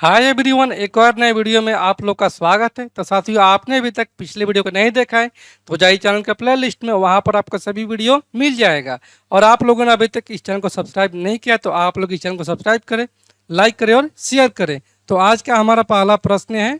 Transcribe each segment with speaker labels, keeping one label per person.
Speaker 1: Hi everyone, एक और नए वीडियो में आप लोग का स्वागत है। तो साथियों, आपने अभी तक पिछले वीडियो को नहीं देखा है तो जाइए चैनल का प्ले लिस्ट में, वहाँ पर आपको सभी वीडियो मिल जाएगा। और आप लोगों ने अभी तक इस चैनल को सब्सक्राइब नहीं किया तो आप लोग इस चैनल को सब्सक्राइब करें, लाइक करें और शेयर करें। तो आज का हमारा पहला प्रश्न है,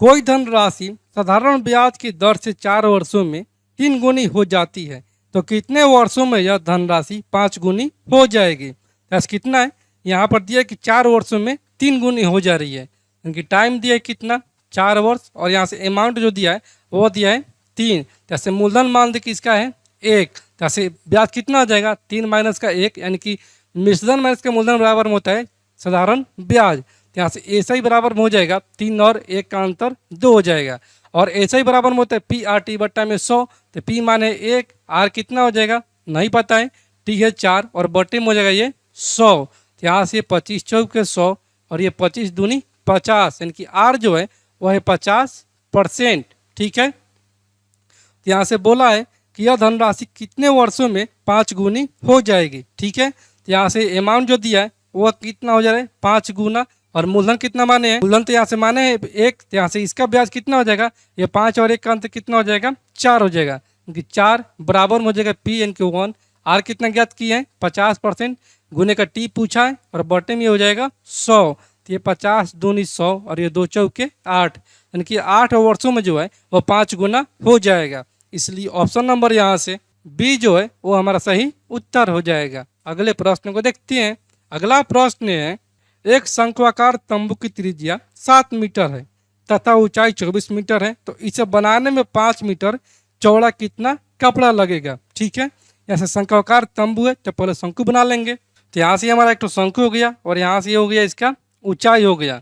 Speaker 1: कोई धनराशि साधारण ब्याज की दर से 4 वर्षों में 3 गुनी हो जाती है, तो कितने वर्षों में यह धनराशि 5 गुनी हो जाएगी। ऐसा कितना है, यहाँ पर दिया है कि 4 वर्षों में 3 गुनी हो जा रही है। इनकी टाइम दिया है कितना, 4 वर्ष, और यहाँ से अमाउंट जो दिया है वो दिया है 3। जैसे मूलधन मान दे कि इसका है 1, जैसे ब्याज कितना हो जाएगा 3 माइनस का 1, यानी कि मिश्रधन माइनस का मूलधन बराबर में होता है साधारण ब्याज। यहाँ से ऐसा ही बराबर में हो जाएगा 3 और 1 का अंतर 2 हो जाएगा। और ऐसा ही बराबर में होता है पी आर टी बट्टा में 100, तो पी माने 1, आर कितना हो जाएगा नहीं पता है, टी है 4 और बट्टे में हो जाएगा ये 100। तो यहाँ से 25 चौक के 100 और ये 25 दूनी 50, यानी कि आर जो है वह है 50%। ठीक है, तो यहाँ से बोला है कि यह धनराशि कितने वर्षों में 5 गुनी हो जाएगी। ठीक है, तो यहाँ से अमाउंट जो दिया है वह कितना हो जा रहा है 5 गुना, और मूलधन कितना माने हैं, मूलधन तो यहाँ से माने हैं 1, तो यहाँ से इसका ब्याज कितना हो जाएगा, ये 5 और 1 का अंतर कितना हो जाएगा 4 हो जाएगा, क्योंकि 4 बराबर में हो जाएगा पी एन क्यू 1। आर कितना ज्ञात किए हैं 50%, गुने का टी पूछा है और बटे में हो जाएगा 100। तो ये 50 दूनी 100 और ये 2 चौके 8, यानी कि 8 वर्षों में जो है वो 5 गुना हो जाएगा। इसलिए ऑप्शन नंबर यहाँ से बी जो है वो हमारा सही उत्तर हो जाएगा। अगले प्रश्न को देखते हैं। अगला प्रश्न है, एक शंक्वाकार तंबू की त्रिज्या 7 मीटर है तथा ऊंचाई 24 मीटर है, तो इसे बनाने में 5 मीटर चौड़ा कितना कपड़ा लगेगा। ठीक है, यहाँ से शंक्वाकार तंबू है तो पहले शंकु बना लेंगे। तो यहाँ से हमारा एक तो शंकु हो गया, और यहाँ से ये हो गया इसका ऊंचाई हो गया,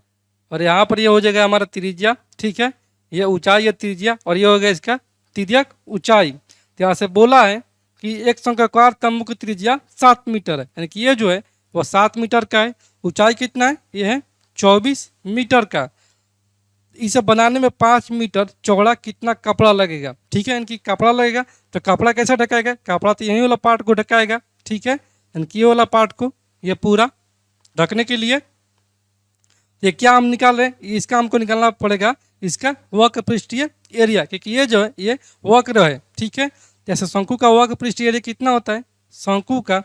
Speaker 1: और यहाँ पर ये हो जाएगा हमारा त्रिज्या। ठीक है, ये ऊंचाई है त्रिज्या, और ये हो गया इसका तिर्यक ऊंचाई। तो यहाँ से बोला है कि एक शंक्वाकार तंबू की त्रिज्या 7 मीटर है, यानी कि ये जो है वो 7 मीटर का है। ऊंचाई कितना है, ये है 24 मीटर का। इसे बनाने में 5 मीटर चौड़ा कितना कपड़ा लगेगा। ठीक है, इनकी कपड़ा लगेगा, तो कपड़ा कैसे ढकाएगा, कपड़ा तो यही वाला पार्ट को ढकाएगा। ठीक है, इनकी ये वाला पार्ट को ये पूरा ढकने के लिए ये क्या हम निकाल रहे हैं, इसका हमको निकालना पड़ेगा इसका वक्र पृष्ठीय एरिया, क्योंकि ये जो है ये वक्र है। ठीक है, जैसे शंकु का वक्र पृष्ठीय एरिया कितना होता है, शंकु का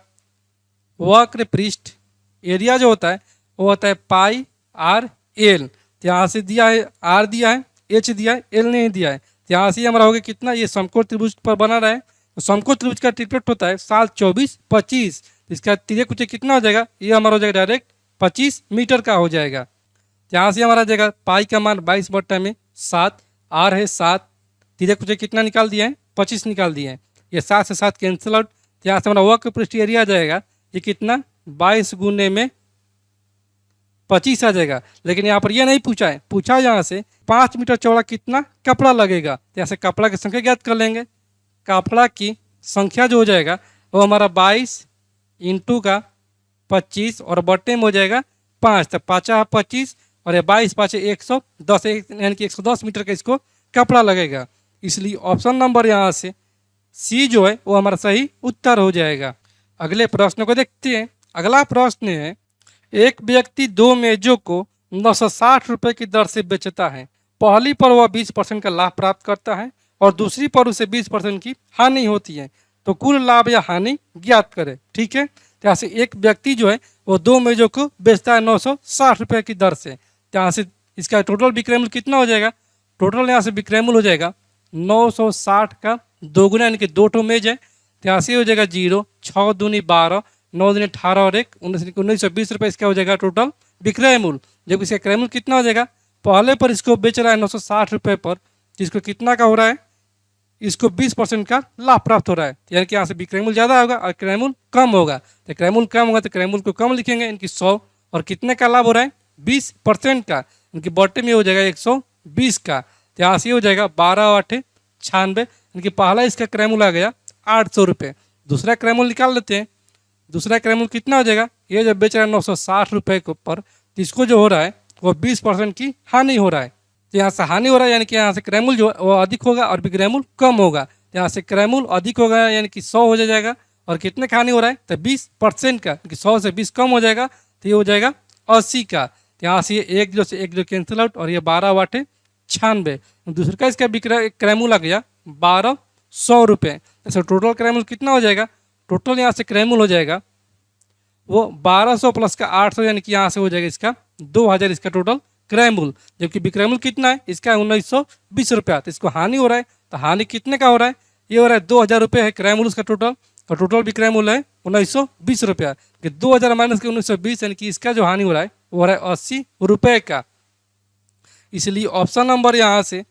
Speaker 1: वक्र पृष्ठ एरिया जो होता है वो होता है पाई आर एल। तो यहाँ से दिया है आर दिया है, एच दिया है, एल नहीं दिया है। तो यहाँ से हमारा होगा कितना, ये समकोण त्रिभुज पर बना रहा है, तो समकोण त्रिभुज का ट्रिपलेट होता है 7, 24, 25। तो इसका तिर्यक ऊंचाई कितना हो जाएगा, ये हमारा हो जाएगा डायरेक्ट 25 मीटर का हो जाएगा। यहाँ से हमारा जाएगा पाई का मान 22 बट्टा में 7, आर है 7, तिर्यक ऊंचाई कितना निकाल दिया है 25 निकाल दिए हैं, ये 7 से 7 कैंसिल आउट। तो यहाँ से हमारा वक्र पृष्ठ एरिया आ जाएगा ये कितना 22 गुने में 25 आ जाएगा। लेकिन यहाँ पर ये नहीं पूछा है, पूछा यहाँ से 5 मीटर चौड़ा कितना कपड़ा लगेगा। तो यहाँ से कपड़ा की संख्या ज्ञात कर लेंगे। कपड़ा की संख्या जो हो जाएगा वो हमारा 22 इंटू का 25 और बट्टे में हो जाएगा 5, तो 5 25 और ये 22 5 110, यानी कि 110 मीटर का इसको कपड़ा लगेगा। इसलिए ऑप्शन नंबर यहाँ से सी जो है वो हमारा सही उत्तर हो जाएगा। अगले प्रश्न को देखते हैं। अगला प्रश्न है, एक व्यक्ति 2 मेजों को 960 रुपये की दर से बेचता है। पहली पर वह 20% का लाभ प्राप्त करता है और दूसरी पर उसे 20% की हानि होती है, तो कुल लाभ या हानि ज्ञात करे। ठीक है, तो यहाँ से एक व्यक्ति जो है वो 2 मेजों को बेचता है 960 रुपये की दर से। तो यहाँ से इसका टोटल विक्रय मूल्य कितना हो जाएगा, टोटल यहाँ से विक्रय मूल्य हो जाएगा 960 का 2 गुना, यानी कि 2 मेज है। तो यहाँ से हो जाएगा 0, 6 दूनी 12, 9 दूनी 18 और 1 1920 रुपये इसका हो जाएगा टोटल विक्रय मूल्य। जब इसका क्रय मूल्य कितना हो जाएगा, पहले पर इसको बेच रहा है 960 रुपये पर, जिसको कितना का हो रहा है, इसको 20% का लाभ प्राप्त हो रहा है, यानी कि यहाँ से विक्रय मूल्य ज़्यादा होगा और क्रय मूल्य कम होगा। तो क्रय मूल्य कम होगा तो क्रय मूल्य को कम लिखेंगे, इनकी 100, और कितने का लाभ हो रहा है 20% का, इनकी बॉटे में हो जाएगा 120 का। तो यहाँ से हो जाएगा 12 8 96, इनकी पहला इसका क्रय मूल्य आ गया 800 रुपये। दूसरा क्रय मूल्य निकाल लेते हैं। दूसरा क्रय मूल्य कितना हो जाएगा, ये जो बेच रहा है 960 रुपये के ऊपर, तो इसको जो हो रहा है वो 20% की हानि हो रहा है। तो यहाँ से हानि हो रहा है, यानी कि यहाँ से क्रय मूल्य जो वो अधिक होगा और विक्रय मूल्य कम होगा। तो यहाँ से क्रय मूल्य अधिक होगा, यानी कि 100 हो जाएगा, और कितने का हानि हो रहा है तो 20% का, क्योंकि 100 से 20 कम हो जाएगा तो ये हो जाएगा 80 का। तो यहाँ से ये एक जो कैंसिल आउट और ये 12 वाटे 96। दूसरे का इसका क्रैमूल आ गया 1200 रुपये। ऐसे टोटल क्रैमूल कितना हो जाएगा, टोटल यहाँ से क्रैमूल हो जाएगा वो 1200 प्लस का 800, यानी कि यहाँ से हो जाएगा इसका 2000 इसका टोटल क्रैमूल। जबकि विक्रैमूल कितना है इसका 1920 रुपया। तो इसको हानि हो रहा है, तो हानि कितने का हो रहा है, ये हो रहा है 2000 रुपये है क्रैमूल उसका टोटल, और टोटल विक्रैमूल है 1920 रुपया। कि 2000 माइनस के 1920, यानी कि इसका जो हानि हो रहा है वो हो रहा है 80 रुपये का। इसलिए ऑप्शन नंबर यहाँ से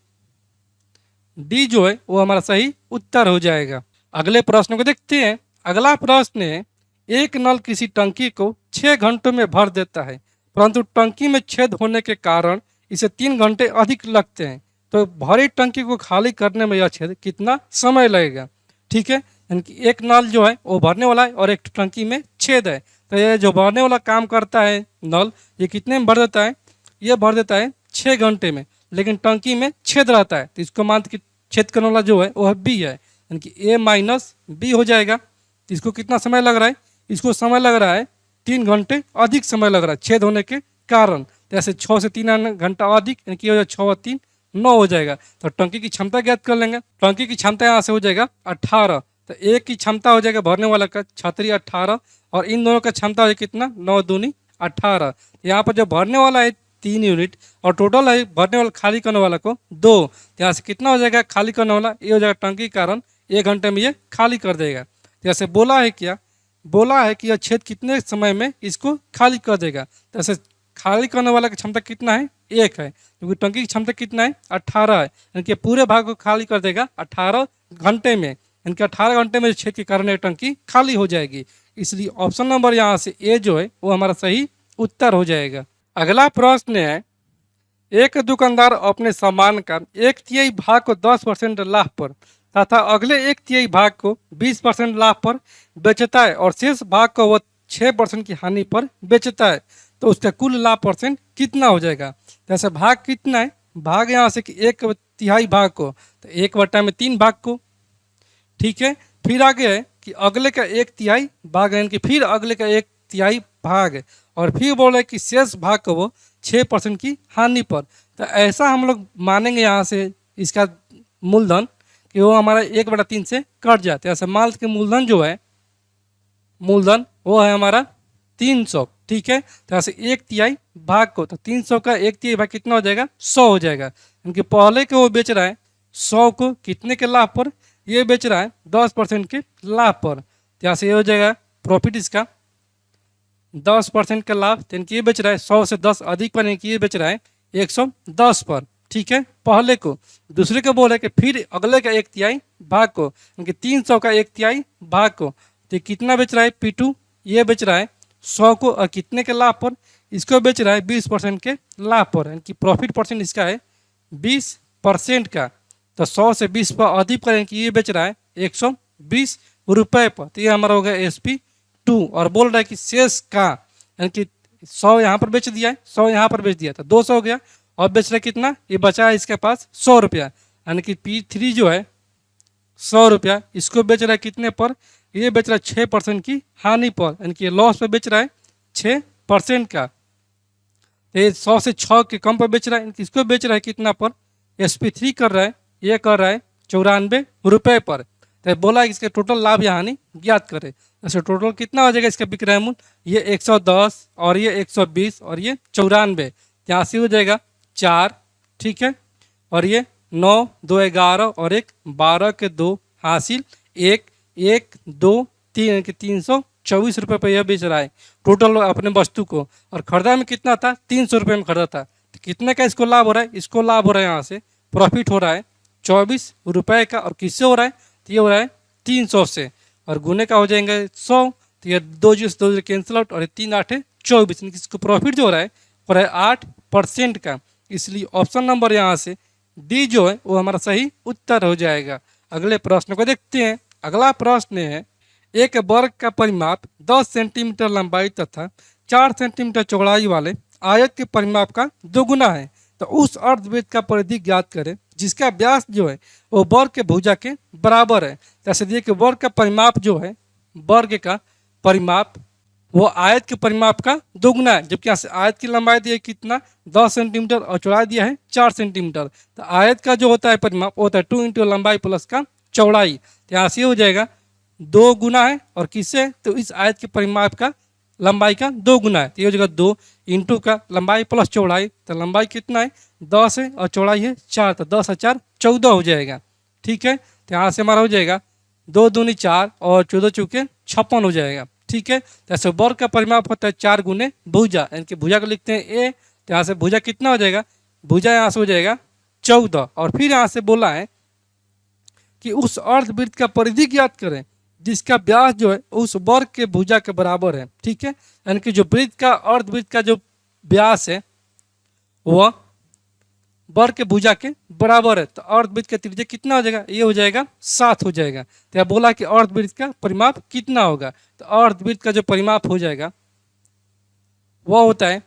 Speaker 1: डी जो है वो हमारा सही उत्तर हो जाएगा। अगले प्रश्न को देखते हैं। अगला प्रश्न है, एक नल किसी टंकी को 6 घंटों में भर देता है, परंतु टंकी में छेद होने के कारण इसे 3 घंटे अधिक लगते हैं। तो भरी टंकी को खाली करने में यह छेद कितना समय लगेगा। ठीक है, यानी कि एक नल जो है वो भरने वाला है और एक टंकी में छेद है। तो ये जो भरने वाला काम करता है नल, ये कितने में भर देता है, ये भर देता है 6 घंटे में, लेकिन टंकी में छेद रहता है। तो इसको मानते कि छेद करने वाला जो है वो बी है, यानी कि ए माइनस बी हो जाएगा। तो इसको कितना समय लग रहा है, इसको समय लग रहा है 3 घंटे अधिक समय लग रहा है छेद होने के कारण। तो ऐसे 6 से 3 घंटा अधिक, यानी कि 6 और 3 9 हो जाएगा। तो टंकी की क्षमता ज्ञात कर लेंगे। टंकी की क्षमता यहाँ से हो जाएगा 18। तो एक की क्षमता हो जाएगा भरने वाला का 18, और इन दोनों का क्षमता हो जाएगा कितना 9 दूनी 18। यहाँ पर जो भरने वाला है 3 यूनिट और टोटल है भरने वाला खाली करने वाला को 2। यहाँ से कितना हो जाएगा खाली करने वाला, ये हो जाएगा टंकी के कारण 1 घंटे में ये खाली कर देगा। जैसे बोला है क्या, बोला है कि यह छेद कितने समय में इसको खाली कर देगा। तो ऐसे खाली करने वाला की क्षमता कितना है 1 है, क्योंकि टंकी की क्षमता कितना है 18 है, यानी कि पूरे भाग को खाली कर देगा 18 घंटे में। यानी कि 18 घंटे में छेद के कारण ये टंकी खाली हो जाएगी। इसलिए ऑप्शन नंबर यहाँ से ए जो है वो हमारा सही उत्तर हो जाएगा। अगला प्रश्न है, एक दुकानदार अपने सामान का 1/3 भाग को 10% लाभ पर तथा अगले 1/3 भाग को 20% लाभ पर बेचता है और शेष भाग को वह 6% की हानि पर बेचता है, तो उसका कुल लाभ परसेंट कितना हो जाएगा। जैसे भाग कितना है, भाग यहाँ से कि 1/3 भाग को, तो 1/3 भाग को। ठीक है, फिर आगे है कि अगले का 1/3 भाग है, यानी कि फिर अगले का 1/3 भाग है, और फिर बोल रहे कि शेष भाग को वो 6% की हानि पर। तो ऐसा हम लोग मानेंगे यहाँ से इसका मूलधन कि वो हमारा 1/3 से कट जाते हैं। ऐसे माल के मूलधन जो है, मूलधन वो है हमारा 300। ठीक है, तो ऐसे 1/3 भाग को, तो 300 का 1/3 भाग कितना हो जाएगा 100 हो जाएगा। क्योंकि पहले के वो बेच रहा है 100 को कितने के लाभ पर, ये बेच रहा है 10% के लाभ पर। तो यहाँ से ये हो जाएगा प्रॉफिट इसका 10% का लाभ, यानी कि ये बेच रहा है 100 से 10 अधिक पर, यानी कि ये बेच रहा है 110 पर। ठीक है, पहले को। दूसरे को बोल रहे कि फिर अगले का 1/3 भाग को, यानी कि 300 का 1/3 भाग को, तो कितना बेच रहा है P2, ये बेच रहा है 100 को और कितने के लाभ पर, इसको बेच रहा है 20% के लाभ पर, यानी कि प्रॉफिट परसेंट इसका है 20% का। तो 100 से 20 पर अधिक पर, यानी कि ये बेच रहा है 120 रुपये पर। तो ये हमारा हो गया SP2। और बोल रहा है कि शेष का, यानी कि 100 यहाँ पर बेच दिया है, 100 यहाँ पर बेच दिया, तो 200 हो गया। और बेच रहा है कितना, ये बचा है इसके पास 100 रुपया, यानी कि P3 जो है 100 रुपया, इसको बेच रहा है कितने पर, ये बेच रहा है 6% की हानि पर, यानी कि लॉस पे बेच रहा है 6% का। ये 100 से 6 के कम पर बेच रहा है, इसको बेच रहा है कितना पर, SP3 कर रहा है, ये कर रहा है 94 रुपये पर। तो बोला है इसके टोटल लाभ या हानि ज्ञात करें। जैसे टोटल कितना हो जाएगा इसका विक्रय मूल्य, ये 110 और ये 120 और ये 94, यहाँ से हो जाएगा 4। ठीक है, और ये 9 2 11 और 1 12 के 2 हासिल 1 1 2 3, कि 324 रुपये पर यह बेच रहा है टोटल अपने वस्तु को। और खरीदा में कितना था 300 रुपये में खरीदा था। तो कितने का इसको लाभ हो रहा है, इसको लाभ हो रहा है यहाँ से प्रॉफिट हो रहा है 24 रुपये का। और किससे हो रहा है, तो ये हो रहा है 300 से, और गुने का हो जाएंगे 100, तो ये 2 जीरो कैंसिल आउट, और ये 3 8 24, इसको प्रॉफिट जो हो रहा है 8% का। इसलिए ऑप्शन नंबर यहाँ से डी जो है वो हमारा सही उत्तर हो जाएगा। अगले प्रश्न को देखते हैं। अगला प्रश्न है, एक वर्ग का परिमाप 10 सेंटीमीटर लंबाई तथा 4 सेंटीमीटर चौड़ाई वाले आयत के परिमाप का दोगुना है, तो उस अर्धवृत्त का परिधि ज्ञात करें जिसका व्यास जो है वो वर्ग के भुजा के बराबर है। जैसे देखिए वर्ग का परिमाप जो है, वर्ग का परिमाप वो आयत के परिमाप का दोगुना है, जबकि यहाँ से आयत की लंबाई दी है कितना 10 सेंटीमीटर और चौड़ाई दिया है 4 सेंटीमीटर। तो आयत का जो होता है परिमाप वो होता है 2 इंटू लंबाई प्लस का चौड़ाई। तो यहाँ से हो जाएगा 2 गुना है और किससे, तो इस आयत के परिमाप का लंबाई का 2 गुना है। तो ये हो जाएगा 2 इंटू का लंबाई प्लस चौड़ाई। तो लंबाई कितना है 10 है और चौड़ाई है 4, तो 10 और 4 14 हो जाएगा। ठीक है, तो यहाँ से हमारा हो जाएगा 2 दूनी 4 और 14 चौके 56 हो जाएगा। ठीक है, तो ऐसे वर्ग का परिमाप होता है 4 गुने भुजा, यानी कि भुजा को लिखते हैं ए। तो यहाँ से भुजा कितना हो जाएगा, भुजा यहाँ से हो जाएगा 14। और फिर यहाँ से बोला है कि उस अर्धवृत्त का परिधि ज्ञात करें जिसका व्यास जो है उस वर्ग के भुजा के बराबर है। ठीक है, यानी कि जो वृत्त का अर्धवृत्त का जो व्यास है वह वर्ग के भुजा के बराबर है। तो अर्धवृत्त का त्रिज्या कितना हो जाएगा, ये हो जाएगा 7 हो जाएगा। तो यह बोला कि अर्धवृत्त का परिमाप कितना होगा, तो अर्धवृत्त का जो परिमाप हो जाएगा वह होता है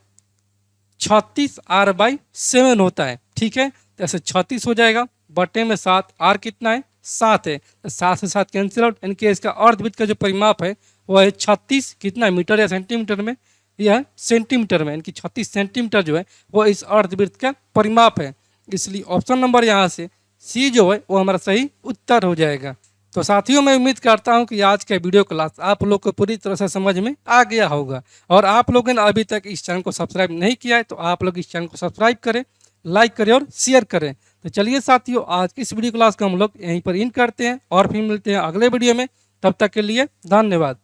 Speaker 1: 36 r/7 होता है। ठीक है, तो ऐसे 36 हो जाएगा बटे में 7, r कितना है 7 है, तो 7 से 7 कैंसिल आउट, यानी कि इसका अर्धवृत्त का जो परिमाप है वह है 36 कितना मीटर या सेंटीमीटर में, यह सेंटीमीटर में, यानी कि 36 सेंटीमीटर जो है वो इस अर्धवृत्त का परिमाप है। इसलिए ऑप्शन नंबर यहाँ से सी जो है वो हमारा सही उत्तर हो जाएगा। तो साथियों मैं उम्मीद करता हूँ कि आज का वीडियो क्लास आप लोग को पूरी तरह से समझ में आ गया होगा। और आप लोगों ने अभी तक इस चैनल को सब्सक्राइब नहीं किया है तो आप लोग इस चैनल को सब्सक्राइब करें, लाइक करें और शेयर करें। तो चलिए साथियों, आज इस वीडियो क्लास को हम लोग यहीं पर इन करते हैं और फिर मिलते हैं अगले वीडियो में। तब तक के लिए धन्यवाद।